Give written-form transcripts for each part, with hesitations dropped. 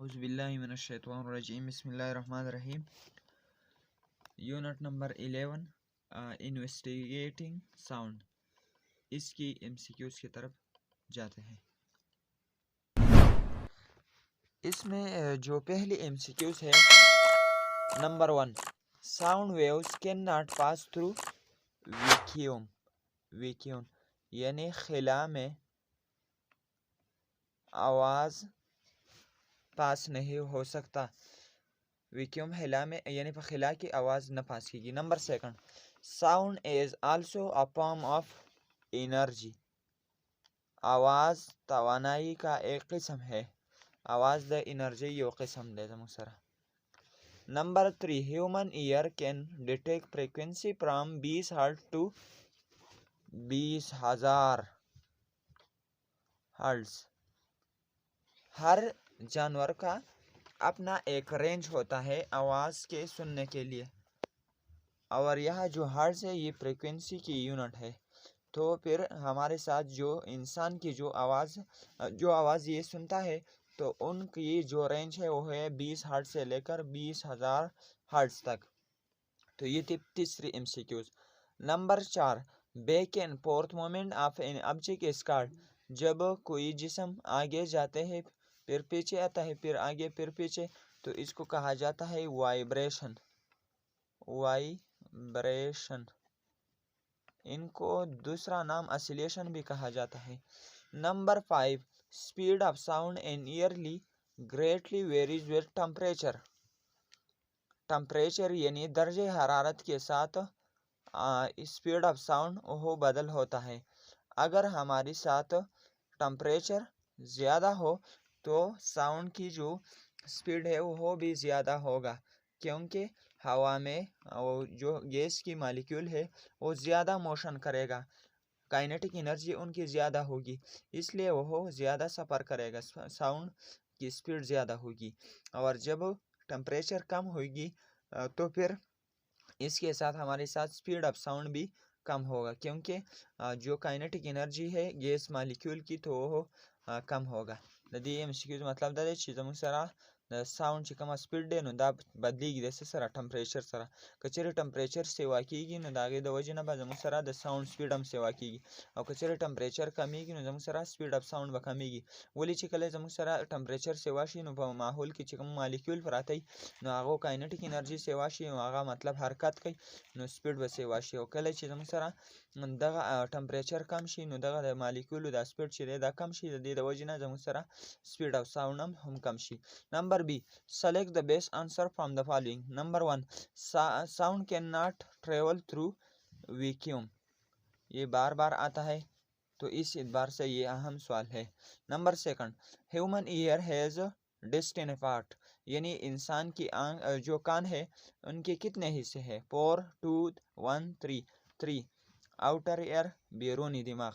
औज़ुबिल्लाहिमिनश्शैतानिर्रजीम बिस्मिल्लाहिर्रहमानिर्रहीम। Unit number 11 investigating sound, इसकी MCQs की तरफ जाते हैं। इसमें जो पहली एमसीक्यूज़ है, number 1, sound waves can not pass through vacuum. Vacuum यानी खिला में आवाज़ पास नहीं हो सकता। वैक्यूम खिला में यानी खिला की आवाज़ न पास कीगी। Number 2, sound is also a form of energy. आवाज़ तवानाई का एक किस्म है। आवाज़ द एनर्जी यो किस्म दे मुसरा। Number 3, human ear can detect frequency from 20 hertz to 20,000 hertz. हर जानवर का अपना एक रेंज होता है आवाज़ के सुनने के लिए, और यह जो हर्ट्ज है ये फ्रीक्वेंसी की यूनिट है। तो फिर हमारे साथ जो इंसान की जो आवाज़ ये सुनता है, तो उनकी जो रेंज है वो है 20 हर्ट्ज से लेकर 20,000 हर्ट्ज तक। तो ये थी तीसरी MCQs. Number 4, back and fourth moment of an object is called. जब कोई जिस्म आगे जाते हैं फिर पीछे आता है, फिर आगे फिर पीछे, तो इसको कहा जाता है वाइब्रेशन। वाइब्रेशन, इनको दूसरा नाम ऑसिलेशन भी कहा जाता है। Number 5, speed of sound in yearly greatly varies with temperature. Temperature यानी दर्जे हरारत के साथ स्पीड ऑफ साउंड वो बदल होता है। अगर हमारे साथ टेम्परेचर ज़्यादा हो तो साउंड की जो स्पीड है वो भी ज़्यादा होगा, क्योंकि हवा में जो गैस की मालिक्यूल है वो ज़्यादा मोशन करेगा, काइनेटिक एनर्जी उनकी ज़्यादा होगी, इसलिए वो ज़्यादा सफ़र करेगा, साउंड की स्पीड ज़्यादा होगी। और जब टेम्परेचर कम होगी तो फिर इसके साथ हमारे साथ स्पीड ऑफ साउंड भी कम होगा, क्योंकि जो काइनेटिक एनर्जी है गैस मालिक्यूल की तो वो कम होगा। दी एमसीक्यूज मतलब दा चीज़ सरा द साउंड चिकम स्पीड दे दा बदली जैसे सरा टेम्परेचर सरा कचरे टेम्परेचर सेवा की न दागे द वजह ना बजम सरा द साउंड स्पीड हम सेवा की, और कचरे टेम्परेचर कमी की न सरा स्पीड ऑफ साउंड बकमी वली चिकले जम सरा टेम्परेचर सेवा शी न माहौल की चिकम मालिक्यूल फराते न आगो काइनेटिक एनर्जी सेवा शी आगा मतलब हरकत कई न स्पीड ब सेवा शी ओ कले ची जम सरा दगा टेम्परेचर कम शी न दगा द मालिक्यूल द स्पीड शी द कम शी द वजह जम सरा स्पीड ऑफ साउंड हम कम शी। Number B, select the best answer from the following. Number 1, sound can not travel through vacuum. ये बार बार आता है, तो इस बार से ये अहम सवाल है। Number 2, human ear has distinct part, यानी इंसान की जो कान है उनके कितने हिस्से हैं? 4, 2, 1, 3। आउटर ईयर बैरूनी दिमाग,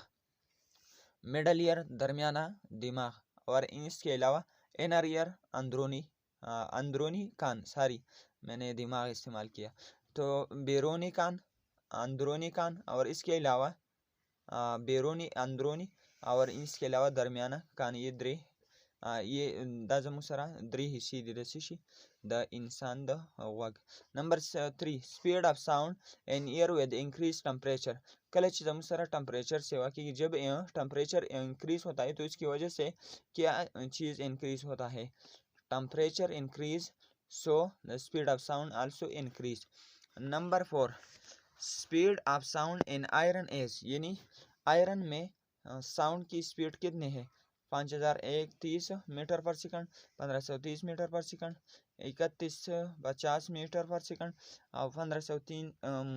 मिडल ईयर दरमियाना दिमाग, और इसके अलावा इनर ईयर अंदरूनी कान। सारी मैंने दिमाग इस्तेमाल किया, तो बैरूनी कान, अंदरूनी कान, और इसके अलावा बैरूनी अंदरूनी, और इसके अलावा दरमियाना कान। ये दाजमुसरा द्री हिस्सी दिदसिशी द इंसान द वग। Number 3, speed of sound in year with increase temperature. कल जमुसरा टेम्परेचर सेवा की जब टेम्परेचर इंक्रीज होता है तो इसकी वजह से क्या चीज़ इंक्रीज होता है? Temperature increase, so the speed of sound also increase. Number 4, speed of sound in iron as, यानी आयरन में साउंड की स्पीड कितनी है? 5030 meter per second, 1530 meter per second, 3150 meter per second, और 1503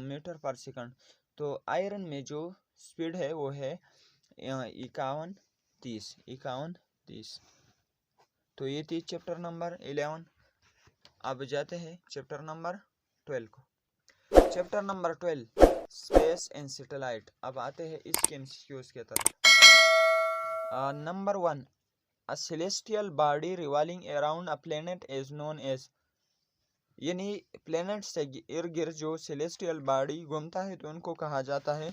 मीटर पर सेकंड। तो iron में जो speed है वो है 5130। तो ये थी चैप्टर नंबर 11। अब जाते हैं चैप्टर नंबर 12 को। Chapter number 12, space and satellite. अब आते हैं इसके एमसीक्यूज के तरफ। Number 1, a celestial body revolving around a planet is known as, यानी प्लेनेट से इर्द गिर्द जो सेलेस्टियल बॉडी घूमता है तो उनको कहा जाता है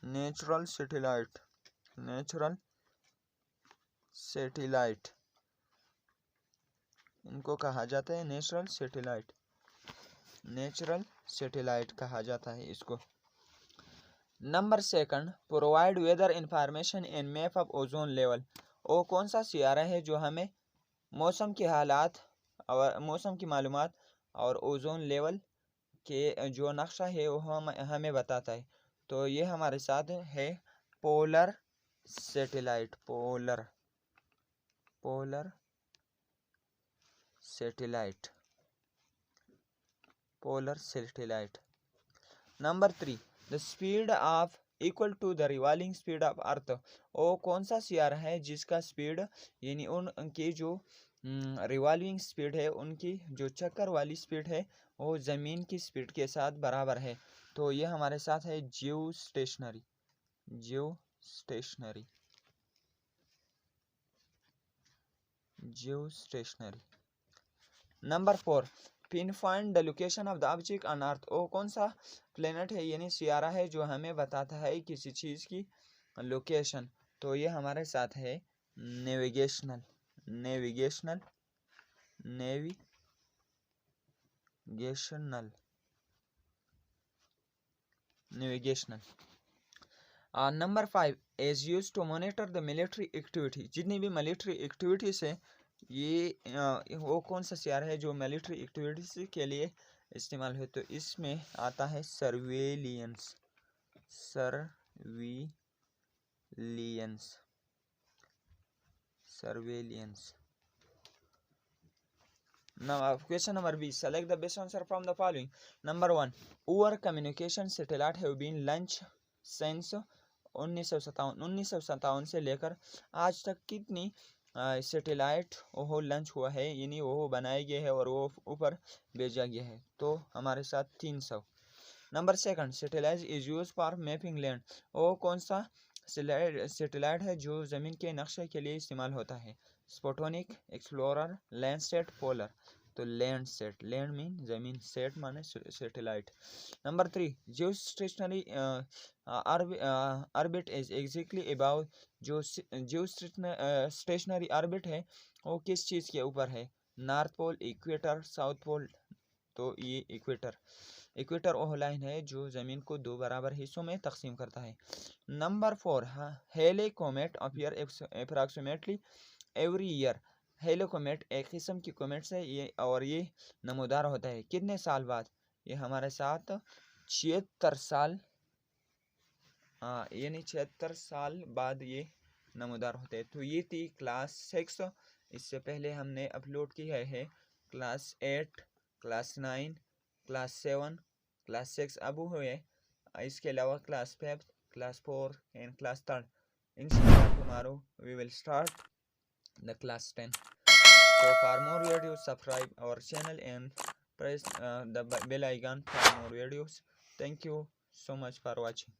नेचुरल सैटेलाइट। Natural satellite. इनको कहा जाता है नेचुरल सैटेलाइट, नेचुरल सैटेलाइट कहा जाता है इसको। Number second, provide weather information and map of ozone level. वो कौन सा सियारा है जो हमें मौसम के हालात और मौसम की मालूमात और ओजोन लेवल के जो नक्शा है वो हमें बताता है। तो ये हमारे साथ है polar satellite, polar satellite, polar satellite. Number 3, the speed of equal to the revolving speed of Earth. वो कौन सा सियारा है जिसका स्पीड यानी उनकी जो रिवॉल्विंग स्पीड है, उनकी जो चक्कर वाली स्पीड है वो ज़मीन की स्पीड के साथ बराबर है। तो ये हमारे साथ है जियो stationery, Jio stationery, Jio stationery. Number 4, pinpoint the location of the object on earth. वो कौन सा प्लेनेट है यानी सियारा है जो हमें बताता है किसी चीज़ की लोकेशन। तो ये हमारे साथ है navigational, navigational, navigational, navigational. Number 5, as use to monitor the military activity. जितनी भी मिलिट्री एक्टिविटीज़ है ये वो कौन सा सियारा है जो मिलिट्री एक्टिविटीज़ के लिए इस्तेमाल है। तो इसमें आता है surveillance, surveillance, surveillance. Now, question number B. Select the best answer from the following. Number 1. Our communication satellite have been launched since 1957 से लेकर आज तक कितनी सैटेलाइट वो लॉन्च हुआ है यानी वो बनाए गए हैं और वो ऊपर भेजा गया है। तो हमारे साथ 300। Number second, satellite is use for mapping land. वो कौन सा सैटेलाइट है जो ज़मीन के नक्शे के लिए इस्तेमाल होता है। Sputnik, explorer, Landsat, polar. तो लैंडसैट, लैंड मीन ज़मीन, सेट माने satellite. Number 3, Jio stationery orbit is exactly about. जो जियो स्टेशनरी ऑर्बिट है वो किस चीज़ के ऊपर है। North pole, equator, south pole. तो ये इक्वेटर, इक्वेटर वो लाइन है जो ज़मीन को 2 बराबर हिस्सों में तकसीम करता है। नंबर 4, हेले comet appear approximately every year. Hello comet एक किस्म की कोमेट से ये और ये नमूदार होता है कितने साल बाद। ये हमारे साथ 76 साल, यानी 76 साल बाद ये नमूदार होते हैं। तो ये थी क्लास 6। इससे पहले हमने अपलोड किया है क्लास 8, क्लास 9, क्लास 7, क्लास 6 अब हुए। इसके अलावा class 5, class 4 and class 3। Inshallah tomorrow we will start the class 10. So for more videos, subscribe our channel and press the bell icon for more videos. Thank you so much for watching.